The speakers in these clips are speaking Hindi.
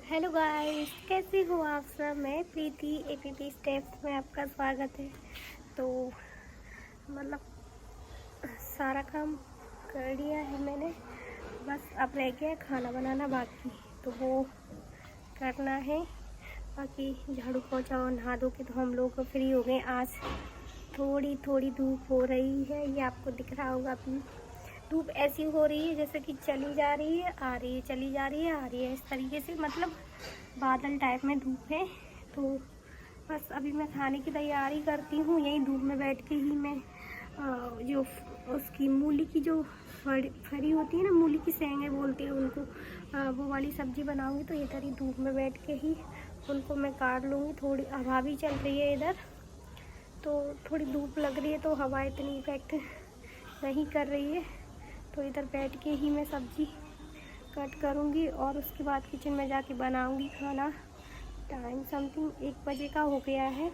हेलो गाइस, कैसे हो आप सब। मैं प्रीति एपीपी स्टेप्स में आपका स्वागत है। तो मतलब सारा काम कर लिया है मैंने, बस अब रह गया है खाना बनाना बाकी, तो वो करना है। बाकी झाड़ू पोछा और नहा धो के तो हम लोग फ्री हो गए। आज थोड़ी थोड़ी धूप हो रही है, ये आपको दिख रहा होगा। अपनी धूप ऐसी हो रही है जैसे कि चली जा रही है, आ रही है, चली जा रही है, आ रही है, इस तरीके से, मतलब बादल टाइप में धूप है। तो बस अभी मैं खाने की तैयारी करती हूँ। यहीं धूप में बैठ के ही मैं जो उसकी मूली की जो फरी होती है ना, मूली की सेंगे बोलते हैं उनको, वो वाली सब्जी बनाऊँगी। तो इधर ही धूप में बैठ के ही उनको मैं काट लूँगी। थोड़ी हवा भी चल रही है इधर, तो थोड़ी धूप लग रही है तो हवा इतनी इफेक्ट नहीं कर रही है। तो इधर बैठ के ही मैं सब्जी कट करूँगी और उसके बाद किचन में जाके बनाऊँगी खाना। टाइम समथिंग 1 बजे का हो गया है,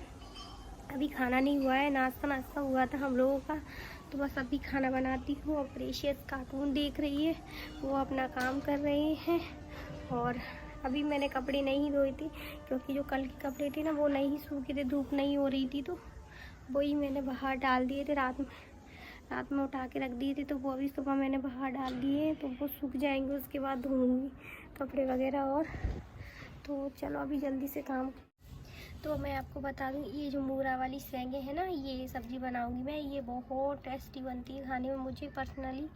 अभी खाना नहीं हुआ है। नाश्ता हुआ था हम लोगों का, तो बस अभी खाना बनाती हूँ। और प्रेशियस कार्टून देख रही है, वो अपना काम कर रहे हैं। और अभी मैंने कपड़े नहीं धोए थे क्योंकि जो कल के कपड़े थे ना वो नहीं सूखे थे, धूप नहीं हो रही थी, तो वही मैंने बाहर डाल दिए थे। रात में उठा के रख दिए थे, तो वो अभी सुबह मैंने बाहर डाल दिए, तो वो सूख जाएंगे, उसके बाद धोऊंगी कपड़े वगैरह। और तो चलो अभी जल्दी से काम। तो मैं आपको बता दूं, ये जो मूरा वाली सेंगे है ना, ये सब्ज़ी बनाऊंगी मैं। ये बहुत टेस्टी बनती है खाने में, मुझे पर्सनली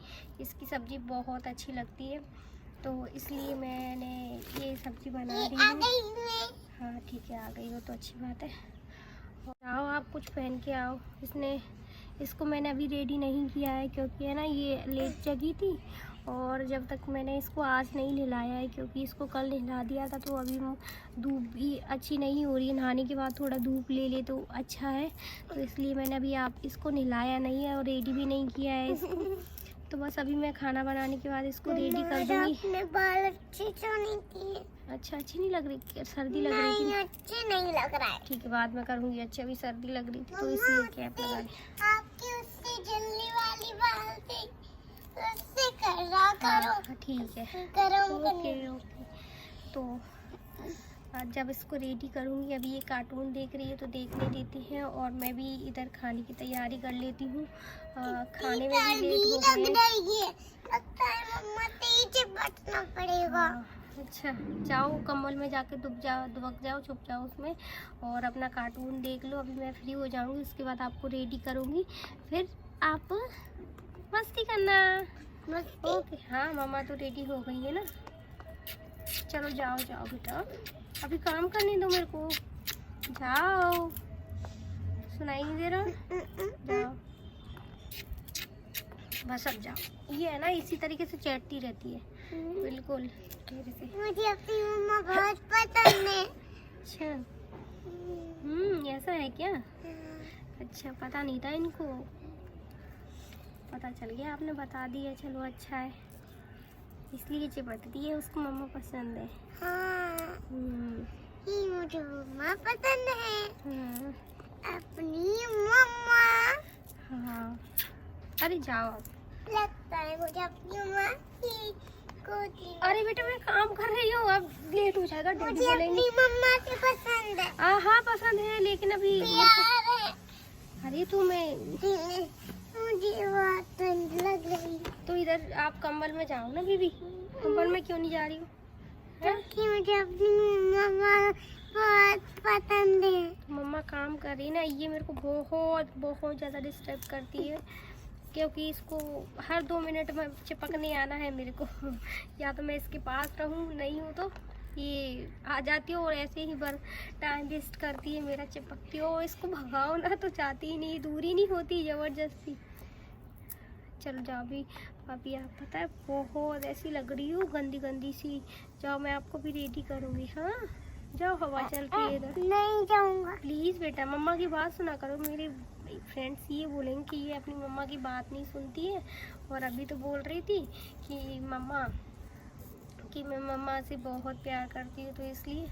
इसकी सब्ज़ी बहुत अच्छी लगती है, तो इसलिए मैंने ये सब्ज़ी बना रही हूँ। हाँ ठीक है, आ गई हो तो अच्छी बात है। आओ आप कुछ पहन के आओ। इसको मैंने अभी रेडी नहीं किया है क्योंकि है ना ये लेट जगी थी, और जब तक मैंने इसको आज नहीं नहलाया है क्योंकि इसको कल नहला दिया था, तो अभी धूप भी अच्छी नहीं हो रही है। नहाने के बाद थोड़ा धूप ले ले तो अच्छा है, तो इसलिए मैंने अभी इसको नहलाया नहीं है और रेडी भी नहीं किया है इसको। तो बस अभी मैं खाना बनाने के बाद इसको रेडी कर दूँगी। बाल अच्छे तो नहीं किए। अच्छा, अच्छी नहीं लग रही, सर्दी लग रही थी? अच्छे नहीं लग रहा है। ठीक है, बाद में करूँगी। अच्छा, अभी सर्दी लग रही थी तो इसलिए कैप लगा ली। आपकी उससे जल्दी वाली बाल थी, उससे करा करो। हाँ ठीक है, करूँगी। ओके। तो आज जब इसको रेडी करूँगी, अभी ये कार्टून देख रही है तो देखने देती है, और मैं भी इधर खाने की तैयारी कर लेती हूँ। खाने में भी लेट हो गए। लगता है मम्मा तेज बचना पड़ेगा। अच्छा, जाओ कंबल में जाके दुबक जाओ, छुप जाओ उसमें, और अपना कार्टून देख लो। अभी मैं फ्री हो जाऊंगी, उसके बाद आपको रेडी करूंगी, फिर आप मस्ती करना। ओके। हाँ, मम्मा तो रेडी हो गई है ना। चलो जाओ बेटा, अभी काम करने दो मेरे को। जाओ, सुनाई नहीं दे रहा? जाओ बस, अब जाओ। ये है ना इसी तरीके से चैटती रहती है, बिल्कुल मेरे से। मुझे अपनी मम्मा बहुत पसंद है। अच्छा, ऐसा है क्या? अच्छा, पता नहीं था इनको, पता चल गया, आपने बता दिया। चलो अच्छा है, इसलिए चिपकती है, उसको मम्मा पसंद है। हाँ, मुझे मम्मा पसंद है। हाँ, अपनी मम्मा। हाँ, अरे जाओ आप। लगता है मुझे अपनी मम्मा अरे बेटा, मैं काम कर रही हूँ, अब लेट हो जाएगा। मुझे अपनी मम्मा से पसंद है। हाँ पसंद है, लेकिन अभी प्यार है। अरे तुम्हें मुझे बहुत ठंड लग रही। तो इधर आप कंबल में जाओ ना बीबी। कंबल में क्यों नहीं जा रही हो? क्योंकि मुझे अपनी मम्मा बहुत पसंद है। मम्मा काम कर रही ना, ये मेरे को बहुत ज़्यादा डिस्टर्ब करती है, क्योंकि इसको हर 2 मिनट में चिपकने आना है मेरे को। या तो मैं इसके पास रहूं, नहीं हूँ तो ये आ जाती है और ऐसे ही टाइम वेस्ट करती है मेरा, चिपकती हो। इसको भगाओ ना तो चाहती ही नहीं, दूरी नहीं होती, ज़बरदस्ती। चलो जाओ अभी आप, पता है बहुत ऐसी लग रही हो गंदी सी। जाओ, मैं आपको भी रेडी करूँगी। हाँ जाओ, हवा चल रही है इधर। नहीं जाऊँगा। प्लीज़ बेटा, मम्मा की बात सुना करो। मेरे फ्रेंड्स ये बोलेंगे कि ये अपनी मम्मा की बात नहीं सुनती है, और अभी तो बोल रही थी कि मैं मम्मा से बहुत प्यार करती हूँ, तो इसलिए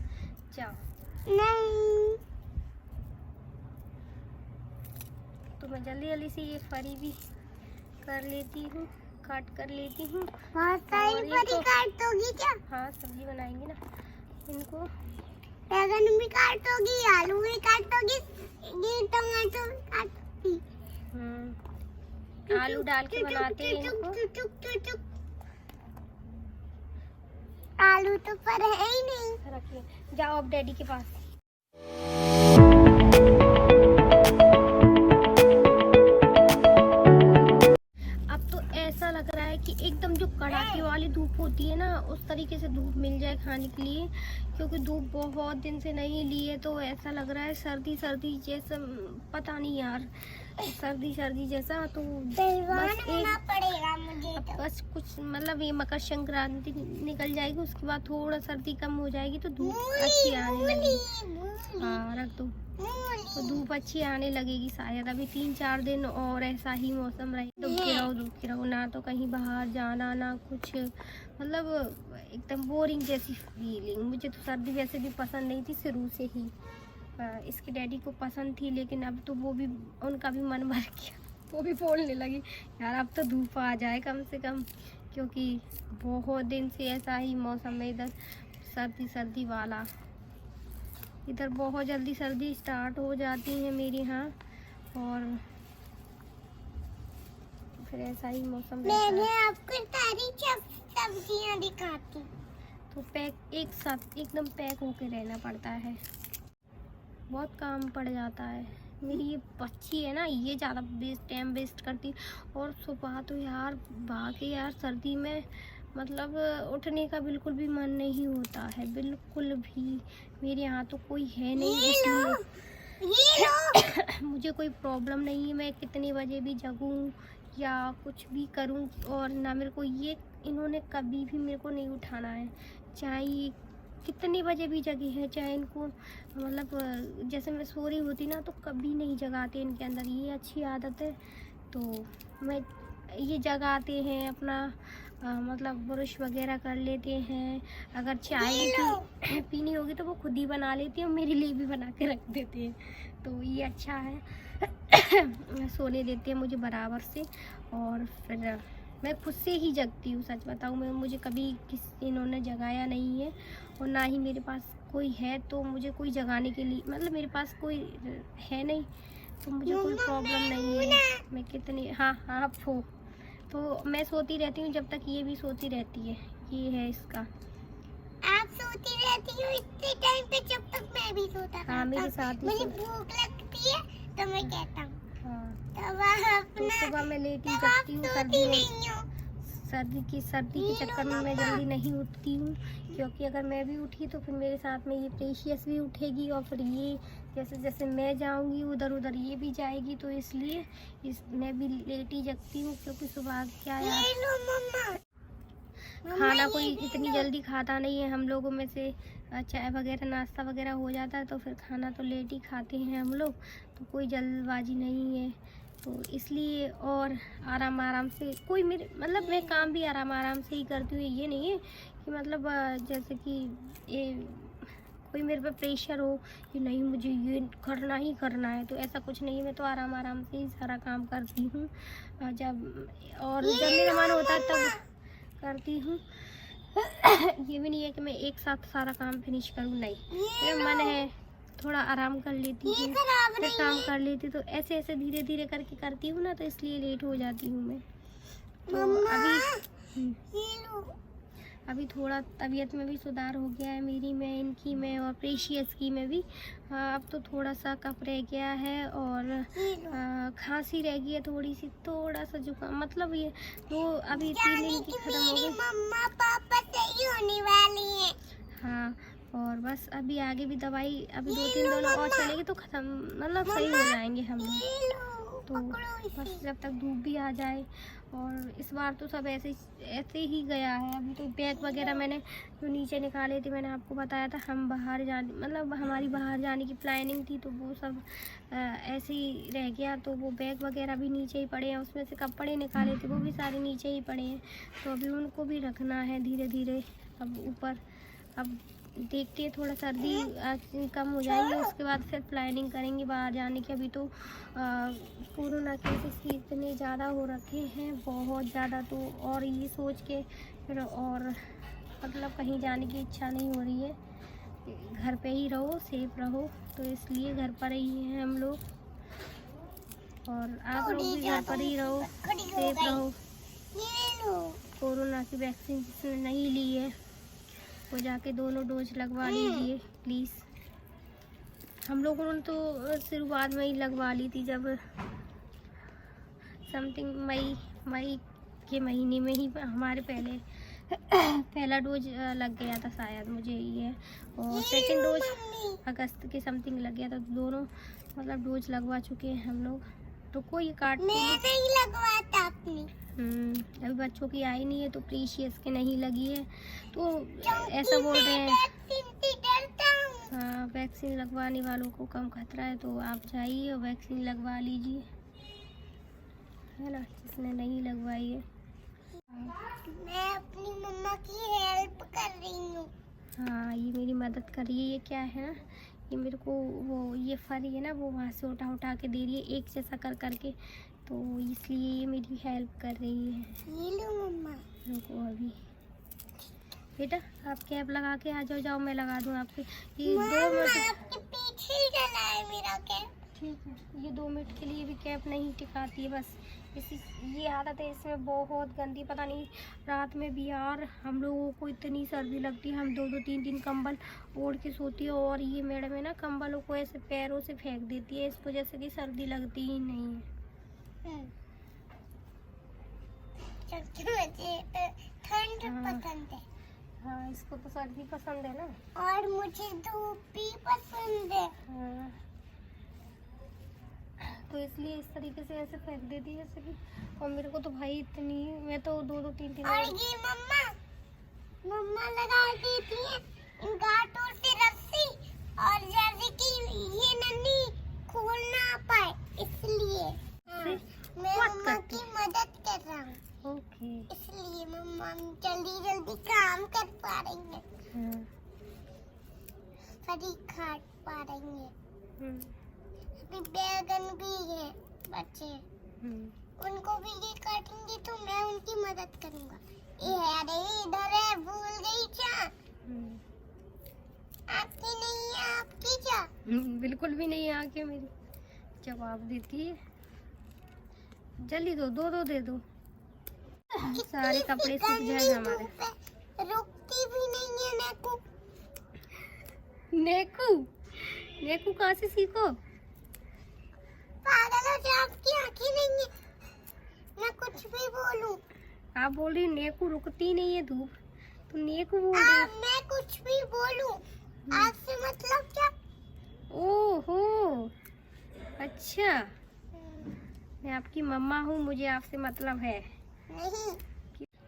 जाओ। नहीं, तो मैं जल्दी से ये फरी भी कर लेती हूँ, काट कर लेती हूँ। बहुत सारी फरी काट दोगी क्या? हाँ, सब्जी बनाएंगे ना, इनको। बैगन भी काटोगी, आलू भी काटोगी, ये टमाटर भी काटोगी। आलू डाल के बनाते हैं इनको। आलू तो पर है ही नहीं। रखिए, जाओ अब डैडी के पास। अब तो ऐसा लग रहा है कि एकदम जो कड़ाके वाली धूप होती है ना, उस तरीके से धूप मिल जाए खाने के लिए, क्योंकि धूप बहुत दिन से नहीं ली है, तो ऐसा लग रहा है सर्दी सर्दी जैसा। पता नहीं यार, सर्दी सर्दी जैसा। तो बस पड़ेगा मुझे तो। बस कुछ मतलब ये मकर संक्रांति निकल जाएगी, उसके बाद थोड़ा सर्दी कम हो जाएगी तो धूप अच्छी आने लगेगी। हाँ रख दो, तो धूप अच्छी आने लगेगी शायद। अभी 3-4 दिन और ऐसा ही मौसम रहे, दुखते रहो ना, तो कहीं बाहर जाना ना कुछ, मतलब एकदम बोरिंग जैसी फीलिंग। मुझे तो सर्दी वैसे भी पसंद नहीं थी शुरू से ही, इसके डैडी को पसंद थी, लेकिन अब तो वो भी, उनका भी मन भर गया, वो भी बोलने लगी यार अब तो धूप आ जाए कम से कम, क्योंकि बहुत दिन से ऐसा ही मौसम है इधर, सर्दी सर्दी वाला। इधर बहुत जल्दी सर्दी स्टार्ट हो जाती है मेरे यहाँ, और फिर ऐसा ही मौसम रहता है। मैंने आपको सारी सब्जियां दिखाती, तो पैक एक साथ एकदम पैक होके रहना पड़ता है, बहुत काम पड़ जाता है। मेरी ये बच्ची है ना, ये ज़्यादा टाइम वेस्ट करती, और सुबह तो यार भागे यार सर्दी में, मतलब उठने का बिल्कुल भी मन नहीं होता है, बिल्कुल भी। मेरे यहाँ तो कोई है नहीं, इसलिए मुझे कोई प्रॉब्लम नहीं है, मैं कितने बजे भी जगूँ या कुछ भी करूँ, और ना मेरे को ये, इन्होंने कभी भी मेरे को नहीं उठाना है, चाहे कितने बजे भी जगी है, चाहे इनको मतलब जैसे मैं सो रही होती ना, तो कभी नहीं जगाते इनके अंदर, ये अच्छी आदत है। तो मैं ये जगाते हैं अपना, मतलब ब्रश वगैरह कर लेते हैं, अगर चाय पीनी होगी तो वो खुद ही बना लेती है, और मेरे लिए भी बना के रख देते हैं, तो ये अच्छा है। सोने देते हैं मुझे बराबर से, और फिर मैं खुद से ही जगती हूँ, सच बताऊँ मैं, मुझे कभी किसी इन्होंने जगाया नहीं है, और ना ही मेरे पास कोई है, तो मुझे कोई जगाने के लिए, मतलब मेरे पास कोई है नहीं, तो मुझे कोई प्रॉब्लम नहीं है। मैं कितनी, हाँ फो, तो मैं सोती रहती हूँ जब तक ये भी सोती रहती है, ये है इसका। आप सोती रहती हो इतने टाइम पे, जब तक मैं भी सोता था। हाँ मेरे साथ ही। मुझे भूख लगती है तो मैं कहता हूँ, तो सुबह मैं लेट ही जगती हूँ, सर्दी के चक्कर में मैं जल्दी नहीं उठती हूँ, क्योंकि अगर मैं भी उठी तो फिर मेरे साथ में ये प्रेशियस भी उठेगी, और फिर ये जैसे जैसे मैं जाऊँगी उधर उधर ये भी जाएगी, तो इसलिए मैं भी लेट ही जगती हूँ, क्योंकि सुबह क्या यार खाना कोई इतनी जल्दी खाता नहीं है हम लोगों में से, चाय वगैरह नाश्ता वगैरह हो जाता है, तो फिर खाना तो लेट ही खाते हैं हम लोग, तो कोई जल्दबाजी नहीं है, तो इसलिए। और आराम आराम से, कोई मेरे मतलब मैं काम भी आराम आराम से ही करती हूँ, ये नहीं है कि मतलब जैसे कि ये कोई मेरे पे प्रेशर हो कि नहीं मुझे ये करना ही करना है, तो ऐसा कुछ नहीं है, मैं तो आराम आराम से ही सारा काम करती हूँ, जब मेरा मन होता है तब करती हूँ। ये भी नहीं है कि मैं एक साथ सारा काम फिनिश करूँ, नहीं, मेरा मन है थोड़ा आराम कर लेती हूँ, फिर काम कर लेती, तो ऐसे ऐसे धीरे धीरे करके करती हूँ ना, तो इसलिए लेट हो जाती हूँ मैं। तो अभी थोड़ा तबीयत में भी सुधार हो गया है मेरी में, इनकी में, और प्रेशियस की में भी। अब तो थोड़ा सा कफ रह गया है, और खांसी रह गई है थोड़ी सी, थोड़ा सा जुकाम, मतलब ये तो अभी 3 दिन की खत्म हो गई। मम्मा पापा सही होने वाली हैं। हाँ, और बस अभी आगे भी दवाई अभी 2-3 दिन और चलेगी तो खत्म, मतलब सही हो जाएंगे हम लोग। तो बस जब तक धूप भी आ जाए, और इस बार तो सब ऐसे ही गया है। अभी तो बैग वगैरह मैंने जो नीचे निकाले थे, मैंने आपको बताया था, हम बाहर जाने, मतलब हमारी बाहर जाने की प्लानिंग थी, तो वो सब ऐसे ही रह गया, तो वो बैग वगैरह भी नीचे ही पड़े हैं, उसमें से कपड़े निकाले थे वो भी सारे नीचे ही पड़े हैं, तो अभी उनको भी रखना है धीरे धीरे अब ऊपर। अब देखते हैं, थोड़ा सर्दी कम हो जाएगी, उसके बाद फिर प्लानिंग करेंगे बाहर जाने की। अभी तो कोरोना केसेस इतने ज़्यादा हो रखे हैं, बहुत ज़्यादा, तो और ये सोच के फिर और मतलब कहीं जाने की इच्छा नहीं हो रही है। घर पे ही रहो, सेफ रहो, तो इसलिए घर पर ही हैं हम लोग। और आप लोग भी घर पर ही रहो, सेफ रहो। ये लो। कोरोना की वैक्सीन जिसने नहीं ली है वो जाके दोनों डोज लगवा लीजिए प्लीज़। हम लोगों ने तो शुरुआत में ही लगवा ली थी, जब समथिंग मई के महीने में ही हमारे पहले पहला डोज लग गया था शायद, मुझे ये। और सेकंड डोज अगस्त के समथिंग लग गया था। दोनों मतलब डोज लगवा चुके हैं हम लोग। तो कोई काट मैं नहीं लगवाता अपनी। अभी बच्चों की आई नहीं है तो प्रीशियस के नहीं लगी है, तो ऐसा बोल रहे हैं। हाँ, वैक्सीन लगवाने वालों को कम खतरा है, तो आप जाइए और वैक्सीन लगवा लीजिए, है ना, जिसने नहीं लगवाई है। मैं अपनी मम्मा की हेल्प कर रही हूँ। हाँ, ये मेरी मदद कर रही है। ये क्या है ना, ये मेरे को वो ये फरी है ना, वो वहाँ से उठा के दे रही है एक जैसा कर करके, तो इसलिए ये मेरी हेल्प कर रही है। ये लो मम्मा। रुको अभी बेटा, आप कैप लगा के आ जाओ। जाओ, मैं लगा दूँ आपके। ये 2 मिनट आपके पीछे ही डला है मेरा कैप। ठीक है, ये 2 मिनट के लिए भी कैप नहीं टिकाती है बस। इसी ये आदत है इसमें बहुत गंदी। पता नहीं, रात में भी यार हम लोगों को इतनी सर्दी लगती है, हम 2-2 3-3 कंबल ओढ़ के सोती है, और ये मैडम है ना कंबलों को ऐसे पैरों से फेंक देती है, इस वजह से कि सर्दी लगती ही नहीं है। मुझे ठंड पसंद है। हाँ, इसको तो सर्दी पसंद है ना। और मुझे धूप भी पसंद है। हाँ, तो इसलिए इस तरीके से ऐसे फेंक देती है जैसे कि। और मेरे को तो भाई इतनी, मैं तो 2-2 3-3 और ये मम्मा लगा देती है इन गांठों से रस्सी, और जैसे कि ये नन्ही खोल ना पाए, इसलिए मैं मम्मा की मदद कर रहा हूँ। ओके। इसलिए मम्मा जल्दी जल्दी काम कर पा रही है, फरी काट पा रही है। अभी बैगन भी है बच्चे, उनको भी ये काटेंगे तो मैं उनकी मदद करूँगा। ये है, अरे इधर है, भूल गई क्या? आपकी नहीं है, आपकी क्या? बिल्कुल भी नहीं आके मेरी जवाब देती है। जल्दी दो, दो दे दो, सारे कपड़े सूख जाए हमारे। रुकती भी नहीं है नेकू। नेकू कहाँ से सीखो? पागल हो जाओ, आपकी आंखें नहीं है, मैं कुछ भी बोलूं। आप बोल रही नेकू रुकती नहीं है धूप, तो नेकू बोल रही। मैं कुछ भी बोलूं, आपसे मतलब क्या? ओहो, अच्छा, मैं आपकी मम्मा हूँ, मुझे आपसे मतलब है। नहीं।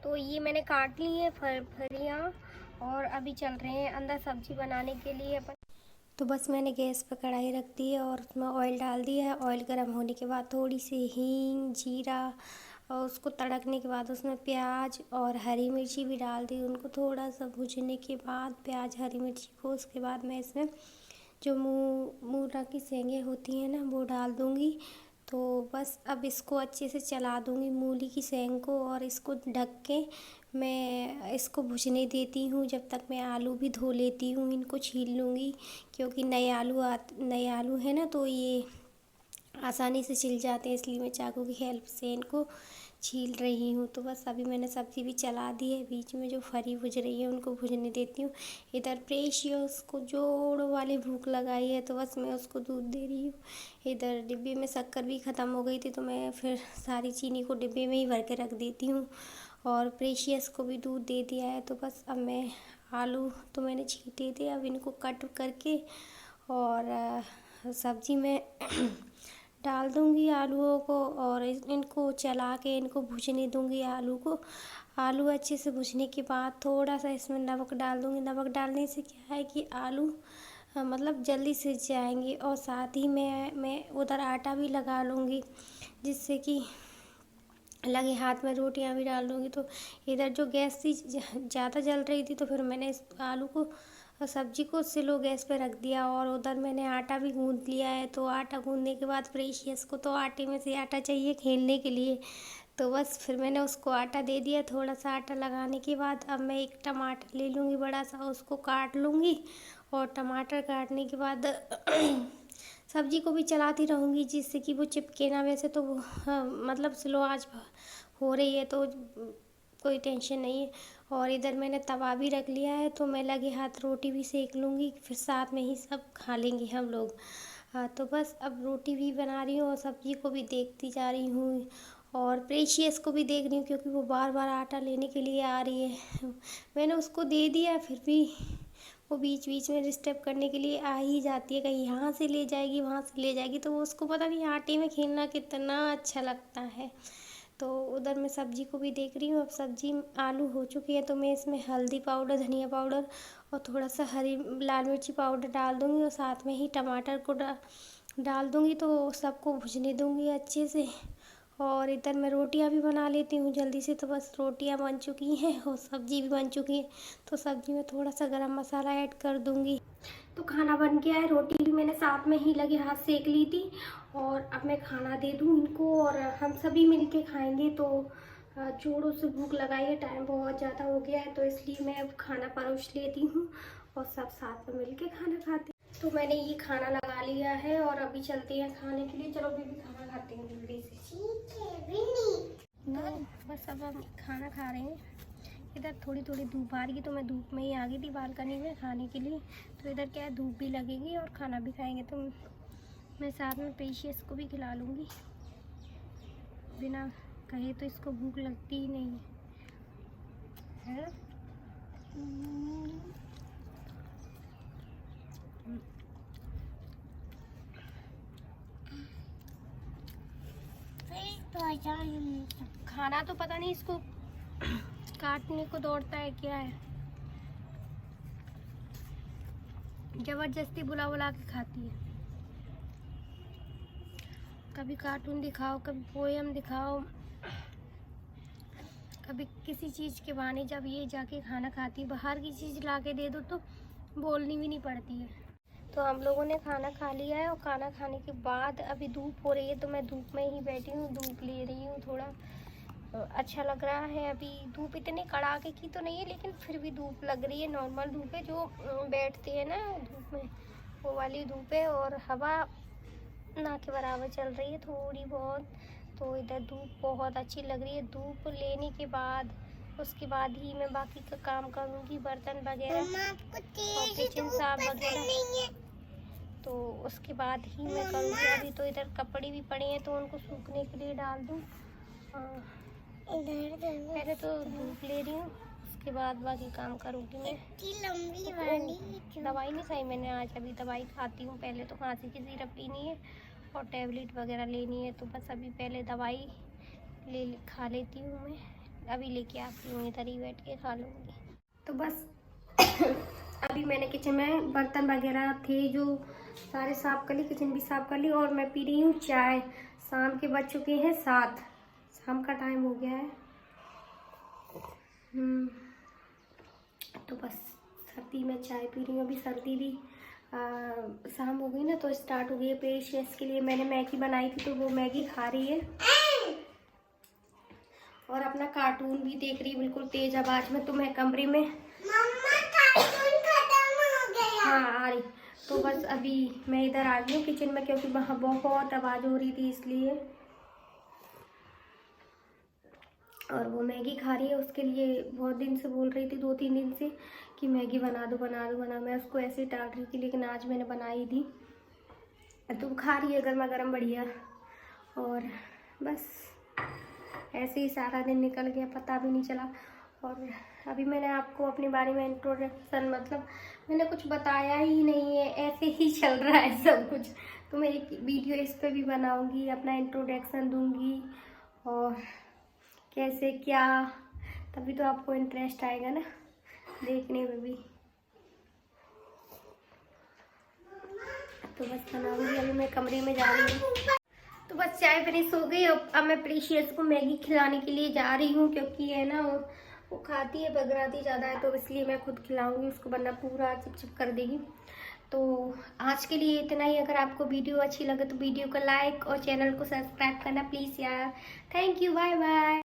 तो ये मैंने काट ली है फलियाँ, और अभी चल रहे हैं अंदर सब्जी बनाने के लिए अपन। तो बस मैंने गैस पर कढ़ाई रख दी है और उसमें ऑयल डाल दिया है। ऑयल गर्म होने के बाद थोड़ी सी हींग, जीरा, और उसको तड़कने के बाद उसमें प्याज और हरी मिर्ची भी डाल दी। उनको थोड़ा सा भूनने के बाद प्याज हरी मिर्ची को, उसके बाद मैं इसमें जो मूंगरा की सेंगे होती हैं ना, वो डाल दूँगी। तो बस अब इसको अच्छे से चला दूँगी मूली की सेंग को, और इसको ढक के मैं इसको भुजने देती हूँ जब तक मैं आलू भी धो लेती हूँ। इनको छील लूँगी क्योंकि नए आलू है ना, तो ये आसानी से छिल जाते हैं, इसलिए मैं चाकू की हेल्प से इनको छील रही हूँ। तो बस अभी मैंने सब्ज़ी भी चला दी है, बीच में जो फरी भुज रही है उनको भुजने देती हूँ। इधर प्रेशियस को जोड़ों वाली भूख लगाई है, तो बस मैं उसको दूध दे रही हूँ। इधर डिब्बे में शक्कर भी ख़त्म हो गई थी, तो मैं फिर सारी चीनी को डिब्बे में ही भर के रख देती हूँ, और प्रेशियस को भी दूध दे दिया है। तो बस अब मैं आलू तो मैंने छीटे थे, अब इनको कट करके और सब्ज़ी में डाल दूँगी आलूओं को, और इनको चला के इनको भूनने दूँगी आलू को। आलू अच्छे से भूनने के बाद थोड़ा सा इसमें नमक डाल दूँगी। नमक डालने से क्या है कि आलू मतलब जल्दी सिज जाएंगे, और साथ ही मैं उधर आटा भी लगा लूँगी, जिससे कि लगे हाथ में रोटियां भी डाल दूँगी। तो इधर जो गैस थी ज़्यादा जल रही थी, तो फिर मैंने इस आलू को सब्जी को स्लो गैस पे रख दिया, और उधर मैंने आटा भी गूँध लिया है। तो आटा गूँधने के बाद प्रेशियस को तो आटे में से आटा चाहिए खेलने के लिए, तो बस फिर मैंने उसको आटा दे दिया। थोड़ा सा आटा लगाने के बाद अब मैं एक टमाटर ले लूँगी बड़ा सा, उसको काट लूँगी, और टमाटर काटने के बाद सब्जी को भी चलाती रहूँगी जिससे कि वो चिपके ना। वैसे तो वो मतलब स्लो आंच हो रही है तो कोई टेंशन नहीं है। और इधर मैंने तवा भी रख लिया है तो मैं लगे हाथ रोटी भी सेक लूँगी, फिर साथ में ही सब खा लेंगे हम लोग। हाँ तो बस अब रोटी भी बना रही हूँ और सब्जी को भी देखती जा रही हूँ और प्रेशियस को भी देख रही हूँ क्योंकि वो बार बार आटा लेने के लिए आ रही है। मैंने उसको दे दिया फिर भी वो बीच बीच में डिस्टर्ब करने के लिए आ ही जाती है, कहीं यहाँ से ले जाएगी वहाँ से ले जाएगी। तो वो उसको पता नहीं आटे में खेलना कितना अच्छा लगता है। तो उधर मैं सब्जी को भी देख रही हूँ। अब सब्जी आलू हो चुकी है तो मैं इसमें हल्दी पाउडर, धनिया पाउडर और थोड़ा सा हरी लाल मिर्ची पाउडर डाल दूँगी और साथ में ही टमाटर को डाल दूँगी। तो सबको भुजने दूँगी अच्छे से। और इधर मैं रोटियां भी बना लेती हूँ जल्दी से। तो बस रोटियां बन चुकी हैं और सब्जी भी बन चुकी है। तो सब्जी में थोड़ा सा गरम मसाला ऐड कर दूँगी। तो खाना बन गया है, रोटी भी मैंने साथ में ही लगे हाथ सेक ली थी। और अब मैं खाना दे दूँ इनको और हम सभी मिलके खाएंगे। तो जोरों से भूख लगाई है, टाइम बहुत ज़्यादा हो गया है तो इसलिए मैं अब खाना परोस लेती हूँ और सब साथ में मिलके खाना खाते हैं। तो मैंने ये खाना लगा लिया है और अभी चलते हैं खाने के लिए। चलो बेबी खाना खाते हैं जल्दी से। ठीक है बिन्नी। तो बस अब हम खाना खा रहे हैं। इधर थोड़ी थोड़ी धूप आ रही है तो मैं धूप में ही आ गई थी बालकनी में खाने के लिए। तो इधर क्या है, धूप भी लगेगी और खाना भी खाएंगे। तो मैं साथ में प्रेशियस को भी खिला लूँगी, बिना कहे तो इसको भूख लगती ही नहीं है। खाना तो पता नहीं इसको काटने को दौड़ता है क्या है, जबरदस्ती बुला बुला के खाती है। कभी कार्टून दिखाओ, कभी पोएम दिखाओ, कभी किसी चीज़ के बहाने। जब ये जाके खाना खाती है, बाहर की चीज़ ला के दे दो तो बोलनी भी नहीं पड़ती है। तो हम लोगों ने खाना खा लिया है और खाना खाने के बाद अभी धूप हो रही है तो मैं धूप में ही बैठी हूँ, धूप ले रही हूँ। थोड़ा अच्छा लग रहा है। अभी धूप इतने कड़ाके की तो नहीं है लेकिन फिर भी धूप लग रही है, नॉर्मल धूप है। जो बैठते हैं ना धूप में वो वाली धूप है और हवा ना के बराबर चल रही है थोड़ी बहुत। तो इधर धूप बहुत अच्छी लग रही है। धूप लेने के बाद उसके बाद ही मैं बाकी का काम करूँगी, बर्तन वगैरह और किचन साफ वगैरह। तो उसके बाद ही मैं करूँगी। अभी तो इधर कपड़े भी पड़े हैं तो उनको सूखने के लिए डाल दूँ। पहले तो धूप ले रही हूँ, उसके बाद बाकी काम करूँगी मैं। लंबी वाली दवाई नहीं खाई मैंने आज, अभी दवाई खाती हूँ। पहले तो खांसी की सिरप पीनी है और टैबलेट वगैरह लेनी है। तो बस अभी पहले दवाई खा लेती हूँ मैं। अभी लेके आती हूँ, इधर ही बैठ के खा लूँगी। तो बस अभी मैंने किचन में बर्तन वगैरह थे जो सारे साफ कर ली, किचन भी साफ कर ली और मैं पी रही हूँ चाय। शाम के बज चुके हैं 7, शाम का टाइम हो गया है। तो बस सर्दी में चाय पी रही हूँ। अभी सर्दी भी शाम हो गई ना तो स्टार्ट हो गई है। प्रेशियस के लिए मैंने मैगी बनाई थी तो वो मैगी खा रही है और अपना कार्टून भी देख रही है बिल्कुल तेज आवाज में। तो मैं कमरे में, मम्मा कार्टून खत्म हो गया। हाँ आ रही। तो बस अभी मैं इधर आ गई हूँ किचन में क्योंकि वहाँ बहुत आवाज़ हो रही थी इसलिए। और वो मैगी खा रही है, उसके लिए बहुत दिन से बोल रही थी, 2-3 दिन से कि मैगी बना दो बना दो बना। मैं उसको ऐसे ही टाल रही थी लेकिन आज मैंने बनाई थी तो खा रही है गर्मा गर्म बढ़िया। और बस ऐसे ही सारा दिन निकल गया, पता भी नहीं चला। और अभी मैंने आपको अपने बारे में इंट्रोडक्शन, मतलब मैंने कुछ बताया ही नहीं है, ऐसे ही चल रहा है सब कुछ। तो मैं एक वीडियो इस पर भी बनाऊंगी, अपना इंट्रोडक्शन दूंगी और कैसे क्या, तभी तो आपको इंटरेस्ट आएगा ना देखने में भी। तो बस बनाऊंगी। अभी मैं कमरे में जा रही हूँ। तो बस चाय फिनिश हो गई। अब मैं प्रेशियस को मैगी खिलाने के लिए जा रही हूँ क्योंकि है ना वो खाती है, बगराती ज़्यादा है तो इसलिए मैं खुद खिलाऊंगी उसको, वरना पूरा चिपचिप कर देगी। तो आज के लिए इतना ही। अगर आपको वीडियो अच्छी लगे तो वीडियो को लाइक और चैनल को सब्सक्राइब करना प्लीज़ यार। Thank you, bye bye.